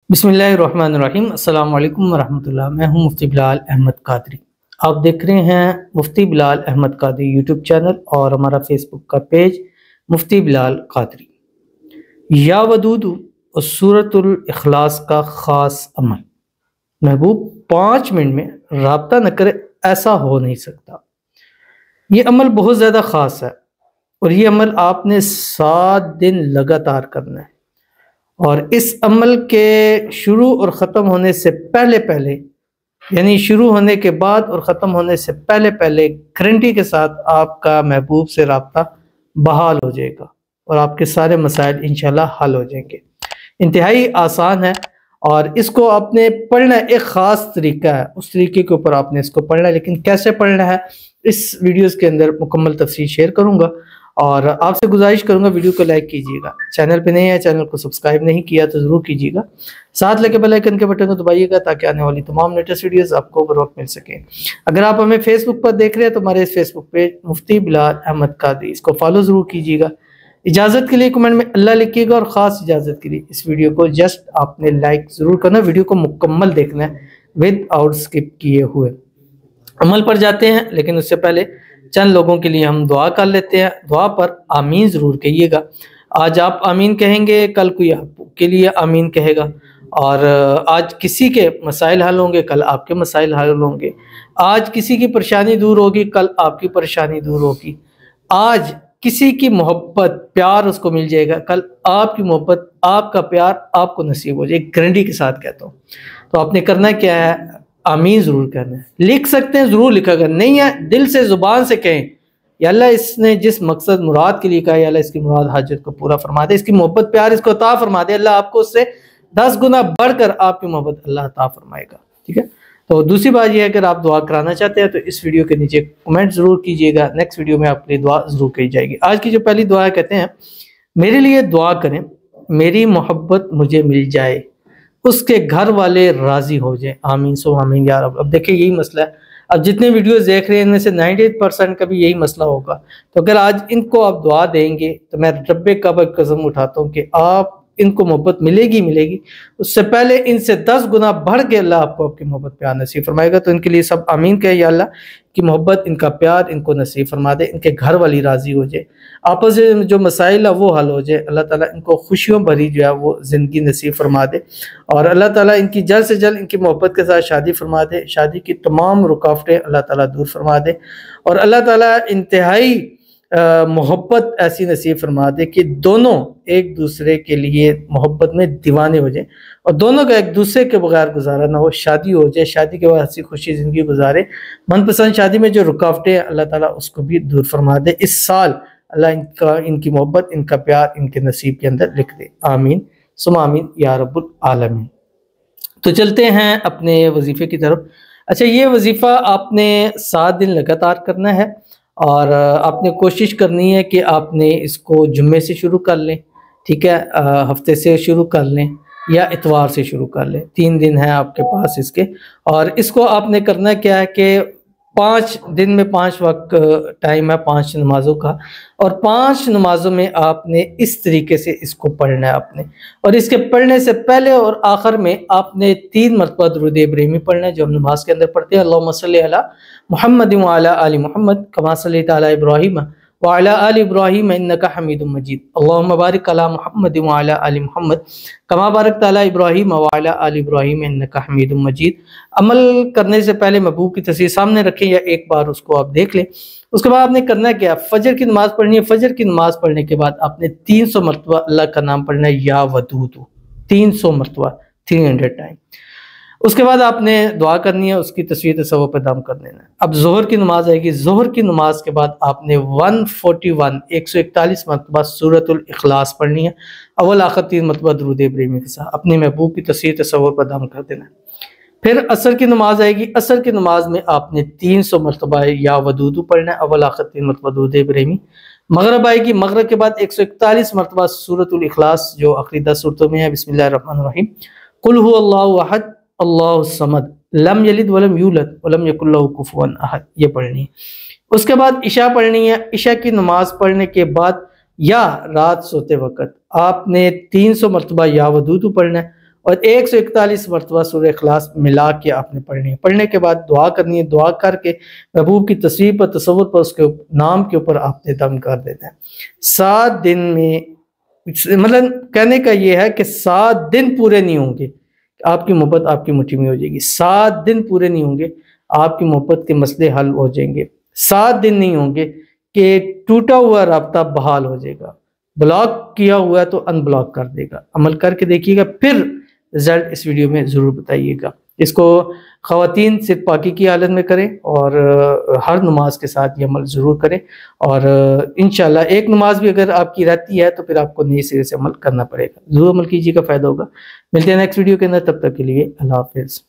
بسم اللہ الرحمن الرحیم۔ السلام علیکم ورحمۃ اللہ۔ میں ہوں مفتی بلال احمد قادری۔ آپ دیکھ رہے ہیں مفتی بلال احمد قادری یوٹیوب چینل اور ہمارا فیس بک کا پیج مفتی بلال قادری۔ یا ودود اور سورۃ الاخلاص کا خاص عمل، محبوب 5 منٹ میں رابطہ نہ کرے ایسا ہو نہیں سکتا۔ یہ عمل بہت زیادہ خاص ہے اور یہ عمل آپ نے 7 دن لگاتار کرنا ہے، اور اس عمل کے شروع اور ختم ہونے سے پہلے یعنی شروع ہونے کے بعد اور ختم ہونے سے پہلے گارنٹی کے ساتھ آپ کا محبوب سے رابطہ بحال ہو جائے گا اور آپ کے سارے مسائل انشاءاللہ حل ہو جائیں گے۔ انتہائی آسان ہے اور اس کو آپ نے پڑھنا ایک خاص طریقہ ہے، اس طریقے کے اوپر آپ نے اس کو پڑھنا ہے، لیکن کیسے پڑھنا ہے اس ویڈیوز کے اندر مکمل تفصیل شیئر کروں گا، اور آپ سے گزارش کروں گا ویڈیو کو لائک کیجیے گا، چینل پہ نہیں ہے چینل کو سبسکرائب نہیں کیا تو ضرور کیجیے گا، ساتھ لگے بیل آئیکن کے بٹن کو دبائیے گا تاکہ آنے والی تمام لیٹسٹ ویڈیوز آپ کو بر وقت مل سکیں۔ اگر آپ ہمیں فیس بک پر دیکھ رہے ہیں تو ہمارے اس فیس بک پیج مفتی بلال احمد قادری، اس کو فالو ضرور کیجیے گا۔ اجازت کے لیے کمنٹ میں اللہ لکھیے گا، اور خاص اجازت کے لیے اس ویڈیو کو جسٹ آپ نے لائک ضرور کرنا، ویڈیو کو مکمل دیکھنا ہے ود آؤٹ سکپ کیے ہوئے۔ عمل پر جاتے ہیں، لیکن اس سے پہلے چند لوگوں کے لیے ہم دعا کر لیتے ہیں۔ دعا پر آمین ضرور کہیے گا۔ آج آپ آمین کہیں گے، کل کوئی آپ کے لیے آمین کہے گا، اور آج کسی کے مسائل حل ہوں گے، کل آپ کے مسائل حل ہوں گے۔ آج کسی کی پریشانی دور ہوگی، کل آپ کی پریشانی دور ہوگی۔ آج کسی کی محبت پیار اس کو مل جائے گا، کل آپ کی محبت آپ کا پیار آپ کو نصیب ہو جائے گا، گارنٹی کے ساتھ کہتا ہوں۔ تو آپ نے کرنا کیا ہے، آمین ضرور کرنا ہے۔ لکھ سکتے ہیں ضرور لکھا، اگر نہیں ہے دل سے زبان سے کہیں، یا اللہ اس نے جس مقصد مراد کے لیے کہا، یا اللہ اس کی مراد حاجت کو پورا فرما دے، اس کی محبت پیار اس کو عطا فرما دے، اللہ آپ کو اس سے 10 گنا بڑھ کر آپ کی محبت اللہ عطا فرمائے گا، ٹھیک ہے۔ تو دوسری بات یہ ہے کہ اگر آپ دعا کرانا چاہتے ہیں تو اس ویڈیو کے نیچے کمنٹ ضرور کیجیے گا، نیکسٹ ویڈیو میں آپ کے لیے دعا ضرور کی جائے گی۔ آج کی جو پہلی دعا ہے، کہتے ہیں میرے لیے دعا کریں، میری محبت مجھے مل جائے، اس کے گھر والے راضی ہو جائیں، آمین سو آمین یا رب۔ اب دیکھیں یہی مسئلہ ہے، اب جتنے ویڈیوز دیکھ رہے ہیں ان میں سے 98% کا بھی یہی مسئلہ ہوگا، تو اگر آج ان کو آپ دعا دیں گے تو میں رب کعبہ کی قسم اٹھاتا ہوں کہ آپ ان کو محبت ملے گی، اس سے پہلے ان سے 10 گنا بڑھ کے اللہ آپ کو آپ کی محبت پیار نصیب فرمائے گا۔ تو ان کے لیے سب آمین کہے، یا اللہ کی محبت ان کا پیار ان کو نصیب فرما دے، ان کے گھر والی راضی ہو جائے، آپس میں جو مسائل ہے وہ حل ہو جائے، اللہ تعالیٰ ان کو خوشیوں بھری جو ہے وہ زندگی نصیب فرما دے، اور اللہ تعالیٰ ان کی جلد سے جلد ان کی محبت کے ساتھ شادی فرما دے، شادی کی تمام رکاوٹیں اللہ تعالیٰ دور فرما دے، اور اللہ تعالیٰ انتہائی محبت ایسی نصیب فرما دے کہ دونوں ایک دوسرے کے لیے محبت میں دیوانے ہو جائیں، اور دونوں کا ایک دوسرے کے بغیر گزارا نہ ہو، شادی ہو جائے، شادی کے بعد ہنسی خوشی زندگی گزارے، من پسند شادی میں جو رکاوٹیں ہیں اللہ تعالیٰ اس کو بھی دور فرما دے۔ اس سال اللہ ان کی محبت، ان کا پیار ان کے نصیب کے اندر لکھ دے، آمین ثم آمین یا رب العالمین۔ تو چلتے ہیں اپنے وظیفے کی طرف۔ اچھا، یہ وظیفہ آپ نے 7 دن لگاتار کرنا ہے، اور آپ نے کوشش کرنی ہے کہ آپ نے اس کو جمعے سے شروع کر لیں، ٹھیک ہے، ہفتے سے شروع کر لیں یا اتوار سے شروع کر لیں، 3 دن ہیں آپ کے پاس اس کے، اور اس کو آپ نے کرنا کیا ہے کہ 5 دن میں 5 وقت ٹائم ہے 5 نمازوں کا، اور 5 نمازوں میں آپ نے اس طریقے سے اس کو پڑھنا ہے اپنے، اور اس کے پڑھنے سے پہلے اور آخر میں آپ نے 3 مرتبہ درود ابراہیمی پڑھنا ہے، جو ہم نماز کے اندر پڑھتے ہیں، اللہم صلی علی محمد وعلی آل محمد کما صلیت علی ابراہیم وعلی آل ابراہیم انک حمید مجید، اللہم بارک علی محمد وعلی آل محمد کما بارکت علی ابراہیم وعلی آل ابراہیم انک حمید مجید۔ عمل کرنے سے پہلے محبوب کی تصویر سامنے رکھیں یا ایک بار اس کو آپ دیکھ لیں۔ اس کے بعد آپ نے کرنا کیا، فجر کی نماز پڑھنی ہے، فجر کی نماز پڑھنے کے بعد آپ نے 300 مرتبہ اللہ کا نام پڑھنا ہے، یا ودود، 300 مرتبہ، 300 ٹائم۔ اس کے بعد آپ نے دعا کرنی ہے، اس کی تصویر تصور پہ دم کر دینا ہے۔ اب ظہر کی نماز آئے گی، ظہر کی نماز کے بعد آپ نے 141 مرتبہ سورۃ الاخلاص پڑھنی ہے، اول آخر 3 مرتبہ درود ابراہیمی کے ساتھ اپنے محبوب کی تصویر تصور پہ دم کر دینا ہے۔ پھر عصر کی نماز آئے گی، عصر کی نماز میں آپ نے 300 مرتبہ یا ودود پڑھنا ہے، اول آخر 3 مرتبہ درود ابراہیمی۔ مغرب آئے گی، مغرب کے بعد 141 مرتبہ سورۃ الاخلاص جو آخری 10 سورتوں میں ہے، بسم اللہ الرحمن الرحیم، قل هو اللہ احد اللہ الصمد لم یلد ولم یولد ولم یکن لہ کفوا احد، یہ پڑھنی ہے۔ اس کے بعد عشاء پڑھنی ہے، عشاء کی نماز پڑھنے کے بعد یا رات سوتے وقت آپ نے 300 مرتبہ یا ودود پڑھنا ہے، اور 141 مرتبہ سورہ اخلاص ملا کے آپ نے پڑھنی ہے۔ پڑھنے کے بعد دعا کرنی ہے، دعا کر کے محبوب کی تصویر پر، تصور پر، اس کے نام کے اوپر آپ نے دم کر دینا ہے۔ 7 دن میں، مطلب کہنے کا یہ ہے کہ 7 دن پورے نہیں ہوں گے آپ کی محبت آپ کی مٹھی میں ہو جائے گی۔ 7 دن پورے نہیں ہوں گے آپ کی محبت کے مسئلے حل ہو جائیں گے۔ 7 دن نہیں ہوں گے کہ ٹوٹا ہوا رابطہ بحال ہو جائے گا، بلاک کیا ہوا ہے تو ان بلاک کر دے گا۔ عمل کر کے دیکھیے گا، پھر رزلٹ اس ویڈیو میں ضرور بتائیے گا۔ اس کو خواتین صرف پاکی کی حالت میں کریں اور ہر نماز کے ساتھ یہ عمل ضرور کریں، اور انشاءاللہ ایک نماز بھی اگر آپ کی رہتی ہے تو پھر آپ کو نئے سرے سے عمل کرنا پڑے گا۔ ضرور عمل کیجیے گا، فائدہ ہوگا۔ ملتے ہیں نیکسٹ ویڈیو کے اندر، تب تک کے لیے اللہ حافظ۔